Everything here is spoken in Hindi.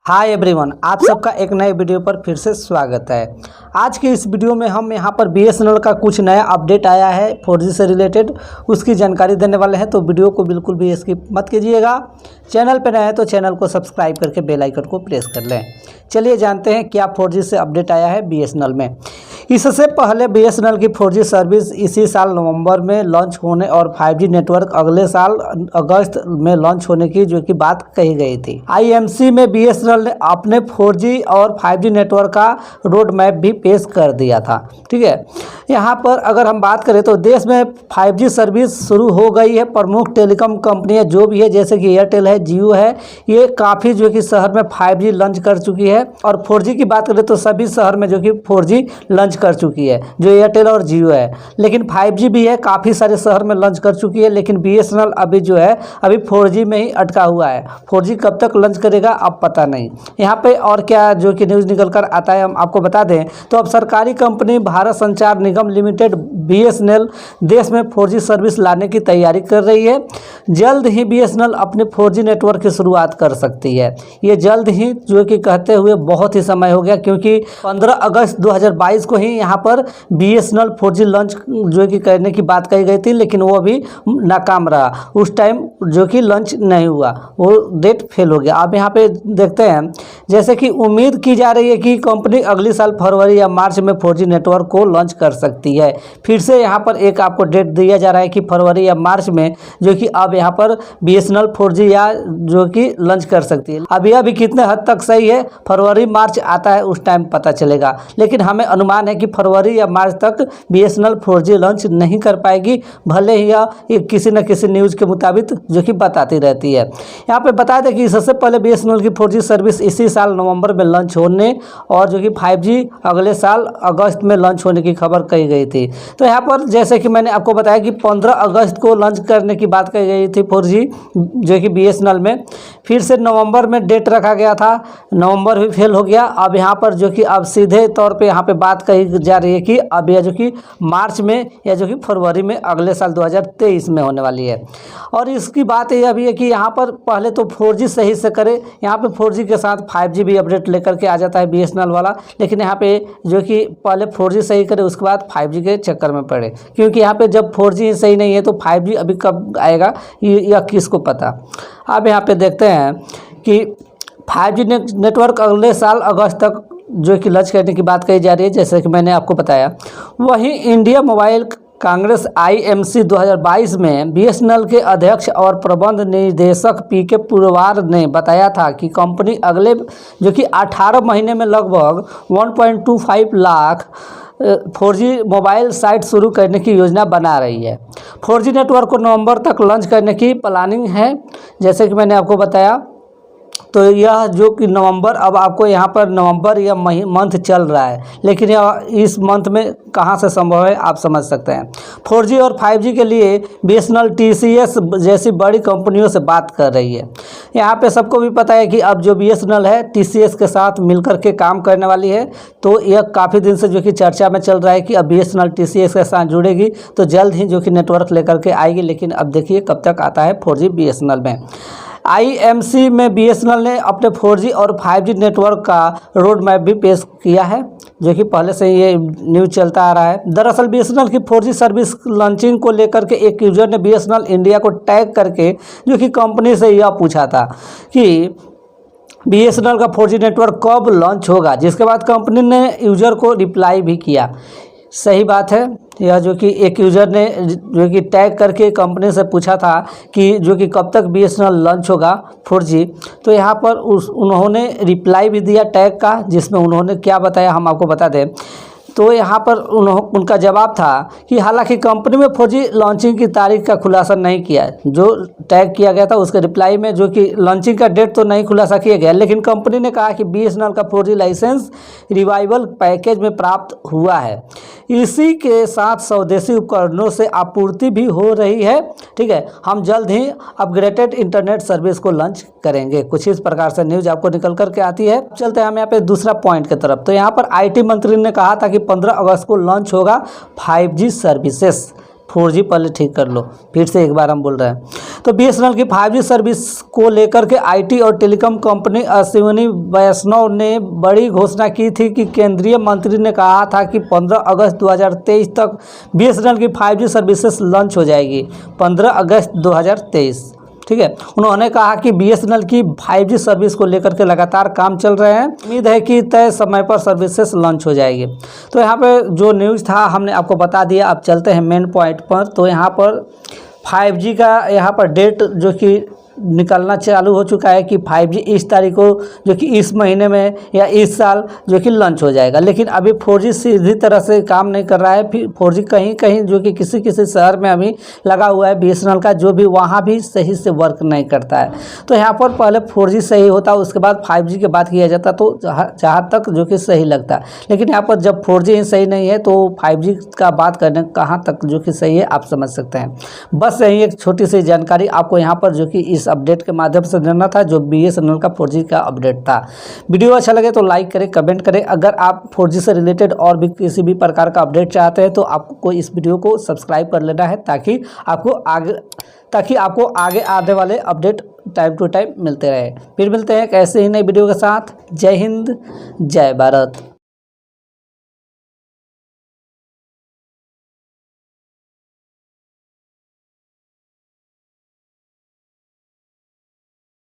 हाय एवरीवन, आप सबका एक नए वीडियो पर फिर से स्वागत है। आज की इस वीडियो में हम यहाँ पर बीएसएनएल का कुछ नया अपडेट आया है 4G से रिलेटेड, उसकी जानकारी देने वाले हैं। तो वीडियो को बिल्कुल भी स्किप मत कीजिएगा। चैनल पर नए हैं तो चैनल को सब्सक्राइब करके बेल आइकन को प्रेस कर लें। चलिए जानते हैं क्या 4G से अपडेट आया है बीएसएनएल में। इससे पहले बीएसएनएल की 4G सर्विस इसी साल नवंबर में लॉन्च होने और 5G नेटवर्क अगले साल अगस्त में लॉन्च होने की जो कि बात कही गई थी। आईएमसी में बीएसएनएल ने अपने 4G और 5G नेटवर्क का रोड मैप भी पेश कर दिया था। ठीक है, यहाँ पर अगर हम बात करें तो देश में 5G सर्विस शुरू हो गई है। प्रमुख टेलीकॉम कंपनियाँ जो भी है, जैसे कि एयरटेल है, जियो है, ये काफ़ी जो कि शहर में 5G लॉन्च कर चुकी है। और 4G की बात करें तो सभी शहर में जो कि 4G लॉन्च कर चुकी है, जो एयरटेल और जियो है। लेकिन 5G भी है, काफ़ी सारे शहर में लॉन्च कर चुकी है। लेकिन बीएसएनएल अभी जो है अभी 4G में ही अटका हुआ है। 4G कब तक लॉन्च करेगा अब पता नहीं। यहाँ पे और क्या जो कि न्यूज़ निकल कर आता है हम आपको बता दें तो अब सरकारी कंपनी भारत संचार निगम लिमिटेड बीएसएनएल देश में 4G सर्विस लाने की तैयारी कर रही है। जल्द ही बीएसएनएल अपने 4G नेटवर्क की शुरुआत कर सकती है। ये जल्द ही जो कि कहते हुए बहुत ही समय हो गया, क्योंकि 15 अगस्त 2022 को ही यहाँ पर बीएसएनएल 4G लॉन्च जो कि करने की बात कही गई थी, लेकिन वो अभी नाकाम रहा। उस टाइम जो कि लॉन्च नहीं हुआ, वो डेट फेल हो गया। अब यहाँ पे देखते हैं, जैसे कि उम्मीद की जा रही है कि कंपनी अगले साल फरवरी या मार्च में 4G नेटवर्क को लॉन्च कर सकती है। फिर से यहाँ पर एक आपको डेट दिया जा रहा है कि फरवरी या मार्च में जो कि अब यहाँ पर बीएसएनएल 4G या जो कि लॉन्च कर सकती है। अभी कितने हद तक सही है, फरवरी मार्च आता है उस टाइम पता चलेगा। लेकिन हमें अनुमान है कि फरवरी या मार्च तक बीएसएनएल 4G लॉन्च नहीं कर पाएगी, भले ही ये किसी न किसी न्यूज़ के मुताबिक जो कि बताती रहती है। यहाँ पे बता दें कि इससे पहले बीएसएनएल की 4G सर्विस इसी साल नवंबर में लॉन्च होने और जो कि 5G अगले साल अगस्त में लॉन्च होने की खबर कही गई थी। तो यहाँ पर जैसे कि मैंने आपको बताया कि 15 अगस्त को लॉन्च करने की बात कही गई थी 4G जो कि बीएसएनएल में। फिर से नवंबर में डेट रखा गया था, नवंबर भी फेल हो गया। अब यहाँ पर जो कि अब सीधे तौर पे यहाँ पे बात कही जा रही है कि अब यह जो कि मार्च में या जो कि फरवरी में अगले साल 2023 में होने वाली है। और इसकी बात यह भी है कि यहाँ पर पहले तो 4G सही से करे, यहाँ पे 4G के साथ 5G भी अपडेट लेकर के आ जाता है बीएसएनएल वाला। लेकिन यहाँ पे जो कि पहले 4G सही करे उसके बाद 5G के चक्कर में पड़े, क्योंकि यहाँ पे जब 4G सही नहीं है तो 5G अभी कब आएगा या किसको पता। अब यहाँ पे देखते हैं कि 5G नेटवर्क अगले साल अगस्त तक जो कि लॉन्च करने की बात कही जा रही है, जैसे कि मैंने आपको बताया। वहीं इंडिया मोबाइल कांग्रेस आईएमसी 2022 में बीएसएनएल के अध्यक्ष और प्रबंध निदेशक पीके पुरवार ने बताया था कि कंपनी अगले जो कि 18 महीने में लगभग 1.25 लाख 4G मोबाइल साइट शुरू करने की योजना बना रही है। 4G नेटवर्क को नवंबर तक लॉन्च करने की प्लानिंग है, जैसे कि मैंने आपको बताया। तो यह जो कि नवंबर, अब आपको यहाँ पर नवंबर या मंथ चल रहा है, लेकिन इस मंथ में कहाँ से संभव है आप समझ सकते हैं। 4G और 5G के लिए बीएसएनएल टीसीएस जैसी बड़ी कंपनियों से बात कर रही है। यहाँ पे सबको भी पता है कि अब जो बीएसएनएल है टीसीएस के साथ मिलकर के काम करने वाली है। तो यह काफ़ी दिन से जो कि चर्चा में चल रहा है कि अब बीएसएनएल टीसीएस के साथ जुड़ेगी तो जल्द ही जो कि नेटवर्क लेकर के आएगी। लेकिन अब देखिए कब तक आता है 4G बीएसएनएल में। आईएमसी में बीएसएनएल ने अपने 4G और 5G नेटवर्क का रोड मैप भी पेश किया है, जो कि पहले से ये न्यूज़ चलता आ रहा है। दरअसल बीएसएनएल की 4G सर्विस लॉन्चिंग को लेकर के एक यूजर ने बीएसएनएल इंडिया को टैग करके जो कि कंपनी से यह पूछा था कि बीएसएनएल का 4G नेटवर्क कब लॉन्च होगा, जिसके बाद कंपनी ने यूजर को रिप्लाई भी किया। सही बात है, यह जो कि एक यूज़र ने जो कि टैग करके कंपनी से पूछा था कि जो कि कब तक बीएसएनएल लॉन्च होगा 4G। तो यहाँ पर उन्होंने रिप्लाई भी दिया टैग का, जिसमें उन्होंने क्या बताया हम आपको बता दें। तो यहाँ पर उनका जवाब था कि हालांकि कंपनी में 4G लॉन्चिंग की तारीख का खुलासा नहीं किया है। जो टैग किया गया था उसके रिप्लाई में जो कि लॉन्चिंग का डेट तो नहीं खुलासा किया गया, लेकिन कंपनी ने कहा कि बीएसएनएल का 4G लाइसेंस रिवाइवल पैकेज में प्राप्त हुआ है। इसी के साथ स्वदेशी उपकरणों से आपूर्ति भी हो रही है। ठीक है, हम जल्द ही अपग्रेडेड इंटरनेट सर्विस को लॉन्च करेंगे। कुछ इस प्रकार से न्यूज़ आपको निकल करके आती है। चलते हैं हम यहाँ पे दूसरा पॉइंट की तरफ। तो यहाँ पर आईटी मंत्री ने कहा था कि 15 अगस्त को लॉन्च होगा 5G सर्विसेज। 4G पहले ठीक कर लो, फिर से एक बार हम बोल रहे हैं। तो बीएसएनएल की 5G सर्विस को लेकर के आईटी और टेलीकॉम कंपनी अश्विनी वैष्णव ने बड़ी घोषणा की थी कि केंद्रीय मंत्री ने कहा था कि 15 अगस्त 2023 तक बीएसएनएल की 5G सर्विसेज लॉन्च हो जाएगी। 15 अगस्त 2023, ठीक है। उन्होंने कहा कि बीएसएनएल की 5G सर्विस को लेकर के लगातार काम चल रहे हैं, उम्मीद है कि तय समय पर सर्विसेज लॉन्च हो जाएगी। तो यहाँ पे जो न्यूज़ था हमने आपको बता दिया। अब चलते हैं मेन पॉइंट पर। तो यहाँ पर 5G का यहाँ पर डेट जो कि निकलना चालू हो चुका है कि 5G इस तारीख को जो कि इस महीने में या इस साल जो कि लॉन्च हो जाएगा। लेकिन अभी 4G सीधी तरह से काम नहीं कर रहा है। फिर 4G कहीं कहीं जो कि किसी किसी शहर में अभी लगा हुआ है बीएसएनएल का, जो भी वहाँ भी सही से वर्क नहीं करता है। तो यहाँ पर पहले 4G सही होता, उसके बाद 5G की बात किया जाता, तो जहाँ तक जो कि सही लगता। लेकिन यहाँ पर जब 4G ही सही नहीं है तो 5G का बात करने कहाँ तक जो कि सही है आप समझ सकते हैं। बस यही एक छोटी सी जानकारी आपको यहाँ पर जो कि इस अपडेट के माध्यम से देना था, जो बीएसएनएल का 4G का अपडेट था। वीडियो अच्छा लगे तो लाइक करें, कमेंट करें। अगर आप 4G से रिलेटेड और भी किसी भी प्रकार का अपडेट चाहते हैं तो आपको इस वीडियो को सब्सक्राइब कर लेना है, ताकि आपको आगे आने वाले अपडेट टाइम टू टाइम मिलते रहे। फिर मिलते हैं एक ऐसे ही नई वीडियो के साथ। जय हिंद, जय भारत।